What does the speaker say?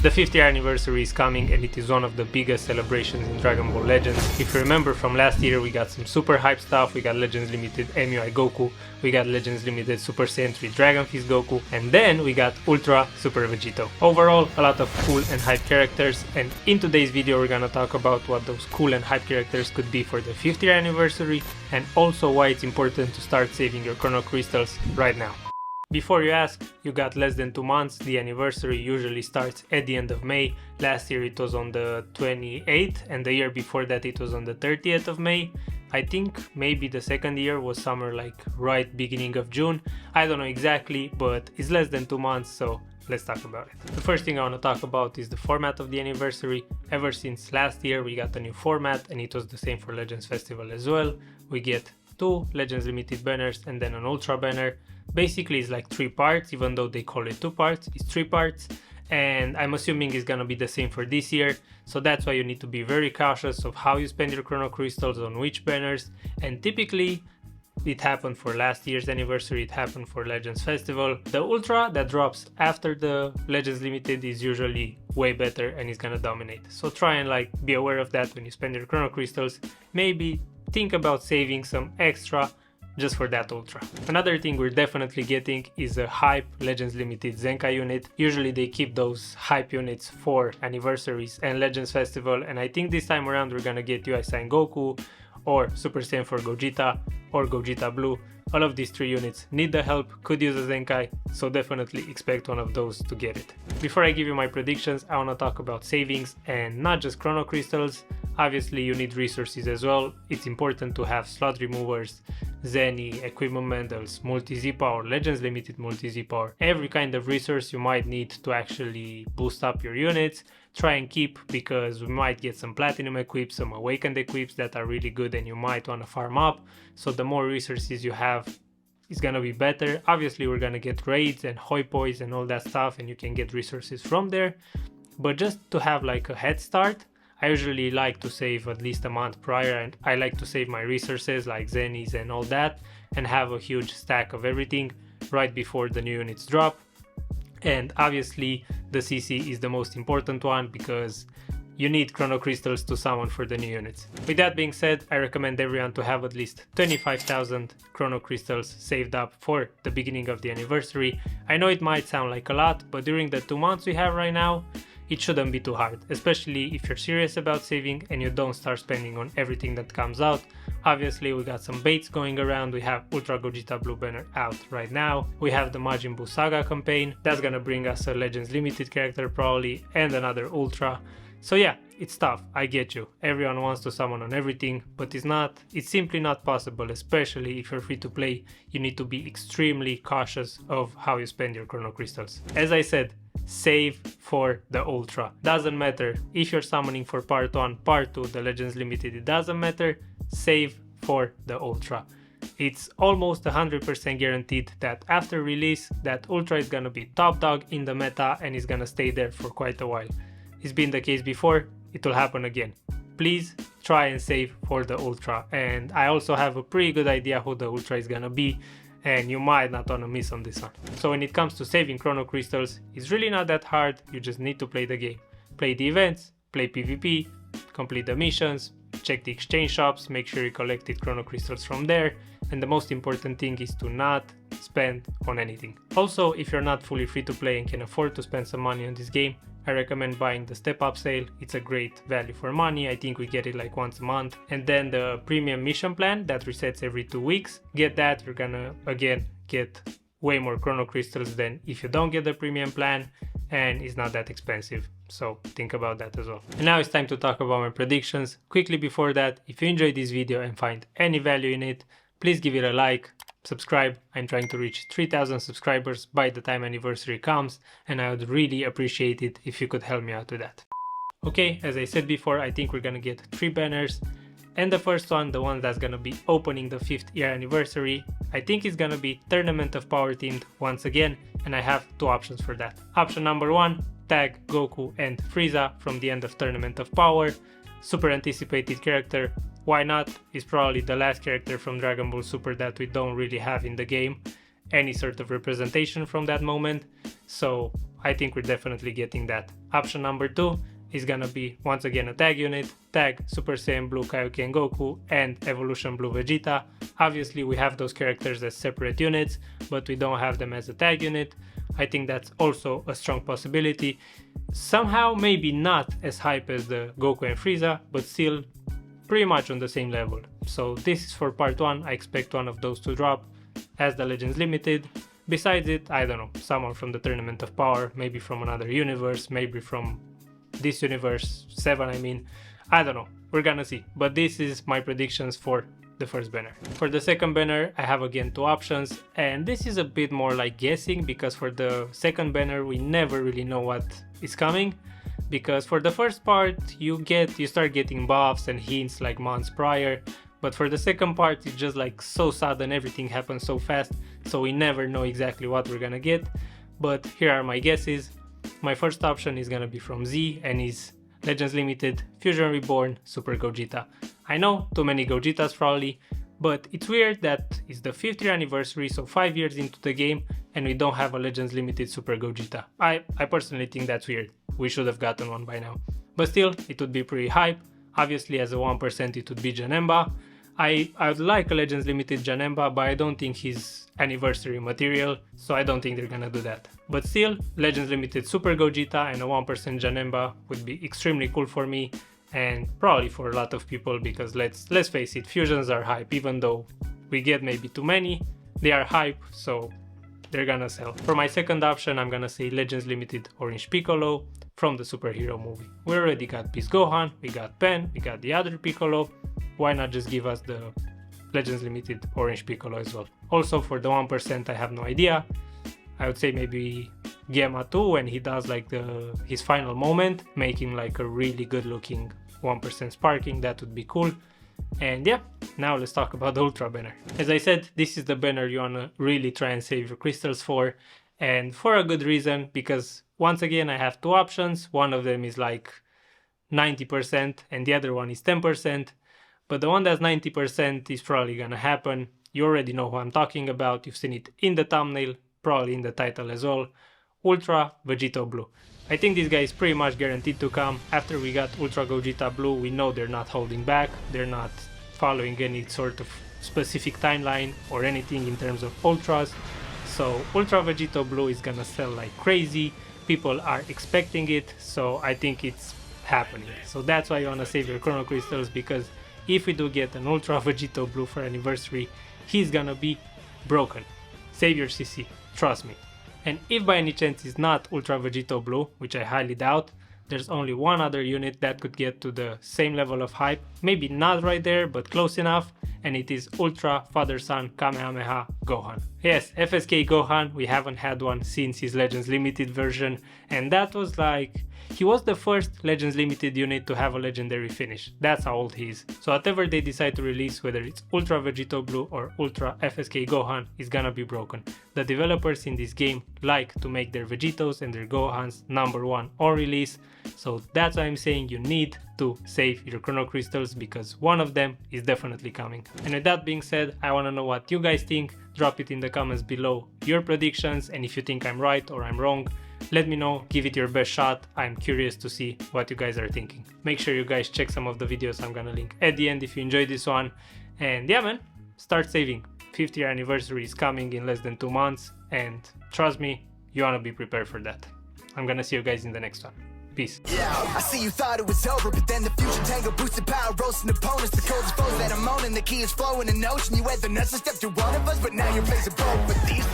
The 5th year anniversary is coming and it is one of the biggest celebrations in Dragon Ball Legends. If you remember from last year, we got some super hype stuff. We got Legends Limited MUI Goku, we got Legends Limited Super Saiyan 3 Dragon Fist Goku, and then we got Ultra Super Vegito. Overall, a lot of cool and hype characters, and in today's video we're gonna talk about what those cool and hype characters could be for the 5th year anniversary, and also why it's important to start saving your Chrono Crystals right now. Before you ask, you got less than 2 months. The anniversary usually starts at the end of May. Last year it was on the 28th and the year before that it was on the 30th of May. I think maybe the second year was somewhere like right beginning of June. I don't know exactly, but it's less than 2 months, so let's talk about it. The first thing I want to talk about is the format of the anniversary. Ever since last year we got a new format, and it was the same for Legends Festival as well. We get 2 Legends Limited banners and then an Ultra banner. Basically it's like 3 parts, even though they call it 2 parts, it's 3 parts, and I'm assuming it's gonna be the same for this year, so that's why you need to be very cautious of how you spend your Chrono Crystals on which banners. And typically it happened for last year's anniversary, it happened for Legends Festival. The Ultra that drops after the Legends Limited is usually way better and is gonna dominate, so try and like be aware of that when you spend your Chrono Crystals. Maybe think about saving some extra just for that Ultra. Another thing we're definitely getting is a hype Legends Limited Zenkai unit. Usually they keep those hype units for anniversaries and Legends Festival, and I think this time around we're gonna get TheSaiyan Goku or Super Saiyan 4 Gogeta or Gogeta Blue. All of these 3 units need the help, could use a Zenkai, so definitely expect one of those to get it. Before I give you my predictions, I want to talk about savings, and not just Chrono Crystals. Obviously you need resources as well. It's important to have slot removers, Zeni, equipment bundles, multi-Z power, Legends Limited multi-Z power, every kind of resource you might need to actually boost up your units. Try and keep, because we might get some platinum equips, some awakened equips that are really good and you might want to farm up. So the more resources you have, it's gonna be better. Obviously we're gonna get raids and hoi pois and all that stuff, and you can get resources from there, but just to have like a head start, I usually like to save at least a month prior, and I like to save my resources like Zenis and all that, and have a huge stack of everything right before the new units drop. And obviously the CC is the most important one, because you need Chrono Crystals to summon for the new units. With that being said, I recommend everyone to have at least 25,000 Chrono Crystals saved up for the beginning of the anniversary. I know it might sound like a lot, but during the 2 months we have right now, it shouldn't be too hard, especially if you're serious about saving and you don't start spending on everything that comes out. Obviously we got some baits going around. We have Ultra Gogeta Blue banner out right now. We have the Majin Buu Saga campaign, that's gonna bring us a Legends Limited character probably, and another Ultra. So yeah, it's tough, I get you. Everyone wants to summon on everything, but it's simply not possible, especially if you're free to play. You need to be extremely cautious of how you spend your Chrono Crystals. As I said, save for the Ultra. Doesn't matter if you're summoning for part 1, part 2, the Legends Limited, it doesn't matter. Save for the Ultra. It's almost 100% guaranteed that after release, that Ultra is gonna be top dog in the meta and is gonna stay there for quite a while. It's been the case before, it will happen again. Please try and save for the Ultra, and I also have a pretty good idea who the Ultra is gonna be, and you might not want to miss on this one. So when it comes to saving Chrono Crystals, it's really not that hard. You just need to play the game. Play the events, play PvP, complete the missions, check the exchange shops, make sure you collected Chrono Crystals from there, and the most important thing is to not spend on anything. Also, if you're not fully free to play and can afford to spend some money on this game, I recommend buying the Step Up sale. It's a great value for money. I think we get it like once a month. And then the premium mission plan that resets every 2 weeks. Get that, you're gonna again get way more Chrono Crystals than if you don't get the premium plan, and it's not that expensive. So think about that as well. And now it's time to talk about my predictions. Quickly before that, if you enjoyed this video and find any value in it, please give it a like, subscribe. I'm trying to reach 3,000 subscribers by the time anniversary comes, and I would really appreciate it if you could help me out with that. Okay, as I said before, I think we're gonna get 3 banners, and the first one, the one that's gonna be opening the 5th year anniversary, I think it's gonna be Tournament of Power themed once again, and I have 2 options for that. Option number 1, tag Goku and Frieza from the end of Tournament of Power. Super anticipated character. Why not? It's probably the last character from Dragon Ball Super that we don't really have in the game any sort of representation from that moment, so I think we're definitely getting that. Option number 2 is gonna be once again a tag unit, tag Super Saiyan Blue Kaioken Goku and Evolution Blue Vegeta. Obviously we have those characters as separate units, but we don't have them as a tag unit. I think that's also a strong possibility. Somehow maybe not as hype as the Goku and Frieza, but still pretty much on the same level. So this is for part 1, I expect one of those to drop as the Legends Limited. Besides it, I don't know, someone from the Tournament of Power, maybe from another universe, maybe from this universe 7 I mean, I don't know, we're gonna see. But this is my predictions for the first banner. For the second banner I have again 2 options, and this is a bit more like guessing, because for the second banner we never really know what is coming, because for the first part you start getting buffs and hints like months prior, but for the second part it's just like so sudden, everything happens so fast, so we never know exactly what we're gonna get. But here are my guesses. My first option is gonna be from Z and is Legends Limited Fusion Reborn Super Gogeta. I know, too many Gogetas probably, but it's weird that it's the 5th year anniversary, so 5 years into the game, and we don't have a Legends Limited Super Gogeta. I personally think that's weird. We should have gotten one by now. But still, it would be pretty hype. Obviously as a 1% it would be Janemba. I would like a Legends Limited Janemba, but I don't think he's anniversary material, so I don't think they're gonna do that. But still, Legends Limited Super Gogeta and a 1% Janemba would be extremely cool for me, and probably for a lot of people, because let's face it, fusions are hype. Even though we get maybe too many, they are hype, so they're gonna sell. For my second option, I'm gonna say Legends Limited Orange Piccolo from the superhero movie. We already got Beast Gohan, we got Pen, we got the other Piccolo. Why not just give us the Legends Limited Orange Piccolo as well? Also for the 1%, I have no idea. I would say maybe Gamma 2 when he does like his final moment, making like a really good looking 1% sparking, that would be cool. And yeah, now let's talk about the Ultra banner. As I said, this is the banner you wanna really try and save your crystals for, and for a good reason, because once again I have 2 options. One of them is like 90% and the other one is 10%. But the one that's 90% is probably gonna happen. You already know who I'm talking about, you've seen it in the thumbnail, probably in the title as well. Ultra Vegito Blue. I think this guy is pretty much guaranteed to come. After we got Ultra Gogeta Blue, we know they're not holding back, they're not following any sort of specific timeline or anything in terms of Ultras. So Ultra Vegito Blue is gonna sell like crazy, people are expecting it, so I think it's happening. So that's why you wanna save your Chrono Crystals, because if we do get an Ultra Vegito Blue for anniversary, he's gonna be broken. Save your CC, trust me. And if by any chance it's not Ultra Vegito Blue, which I highly doubt, there's only one other unit that could get to the same level of hype, maybe not right there, but close enough, and it is Ultra Father-Son Kamehameha Gohan. Yes, FSK Gohan, we haven't had one since his Legends Limited version, and that was like, he was the first Legends Limited unit to have a legendary finish. That's how old he is. So whatever they decide to release, whether it's Ultra Vegito Blue or Ultra FSK Gohan, is gonna be broken. The developers in this game like to make their Vegitos and their Gohans #1 on release, so that's why I'm saying you need to save your Chrono Crystals, because one of them is definitely coming. And with that being said, I wanna know what you guys think. Drop it in the comments below, your predictions, and if you think I'm right or I'm wrong, let me know, give it your best shot. I'm curious to see what you guys are thinking. Make sure you guys check some of the videos I'm gonna link at the end if you enjoyed this one. And yeah man, start saving. 5th year anniversary is coming in less than 2 months, and trust me, you wanna be prepared for that. I'm gonna see you guys in the next one. Peace. Yeah, I see you thought it was over, but then the fusion tango boosted power, roasting opponents, the coldest foes that I'm owning, the key is flowing in ocean. You had the nuts to step through one of us, but now you're facing both with these.